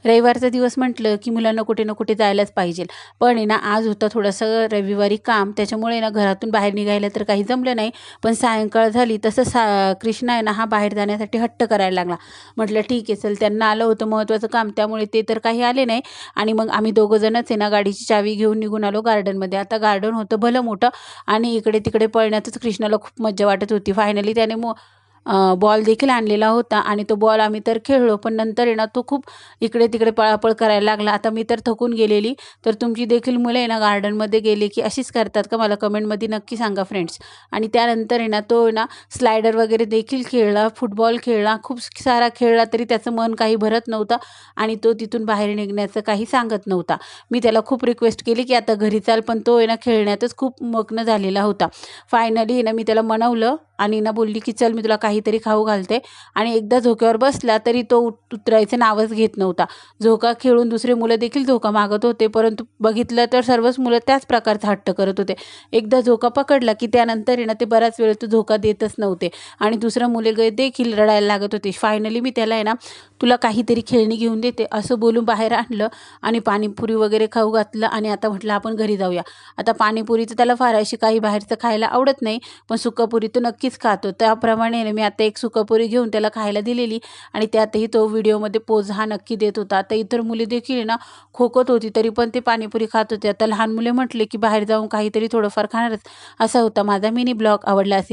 रविवारचा दिवस म्हटलं की मुलांना कुठे ना कुठे जायलाच पाहिजे. पण आहे ना आज होतं थोडंसं रविवारी काम, त्याच्यामुळे ना घरातून बाहेर निघायला तर काही जमलं नाही. पण सायंकाळ झाली तसं कृष्णा आहे ना हा बाहेर जाण्यासाठी हट्ट करायला लागला. म्हटलं ठीक आहे चल, त्यांना आलं होतं महत्त्वाचं काम, त्यामुळे ते तर काही आले नाही. आणि मग आम्ही दोघं जणच आहे ना गाडीची चावी घेऊन निघून आलो गार्डनमध्ये. आता गार्डन होतं भलं मोठं आणि इकडे तिकडे पळण्यातच कृष्णाला खूप मज्जा वाटत होती. फायनली त्याने बॉल देखील आणलेला होता आणि तो बॉल आम्ही तर खेळलो. पण नंतर आहे ना तो खूप इकडे तिकडे पळापळ करायला लागला. आता मी तर थकून गेलेली. तर तुमची देखील मुलं आहे ना गार्डनमध्ये गेले की अशीच करतात का, मला कमेंटमध्ये नक्की सांगा फ्रेंड्स. आणि त्यानंतर आहे ना तो ना स्लायडर वगैरे देखील खेळला, फुटबॉल खेळला, खूप सारा खेळला, तरी त्याचं मन काही भरत नव्हतं आणि तो तिथून बाहेर निघण्याचं काही सांगत नव्हता. मी त्याला खूप रिक्वेस्ट केली की आता घरी चाल, पण तो आहे ना खेळण्यातच खूप मग्न झालेला होता. फायनली ना मी त्याला मनवलं आणि ना बोलली की चल मी तुला काहीतरी खाऊ घालते. आणि एकदा झोक्यावर बसला तरी तो उतरायचं नावच घेत नव्हता. झोका खेळून दुसरे मुलं देखील झोका मागत होते, परंतु बघितलं तर सर्वच मुलं त्याच प्रकारचा हट्ट करत होते. एकदा झोका पकडला की त्यानंतर आहे ना ते बराच वेळ तो झोका देतच नव्हते आणि दुसऱ्या मुले देखील रडायला लागत होते. फायनली मी त्याला आहे ना तुला काहीतरी खेळणी घेऊन देते असं बोलून बाहेर आणलं आणि पाणीपुरी वगैरे खाऊ घातलं आणि आता म्हटलं आपण घरी जाऊया. आता पाणीपुरीचं त्याला फार अशी काही बाहेरचं खायला आवडत नाही, पण सुकापुरी तो नक्कीच खातो. त्याप्रमाणे मी आता एक सुकापुरी घेऊन त्याला खायला दिलेली आणि त्यातही तो व्हिडिओमध्ये पोज हा नक्की देत होता. आता इतर मुले देखील ना खोकत होती तरी पण ते पाणीपुरी खात होते. आता लहान मुले म्हटले की बाहेर जाऊन काहीतरी थोडंफार खाणारच. असा होता माझा मिनी ब्लॉग. आवडला असेल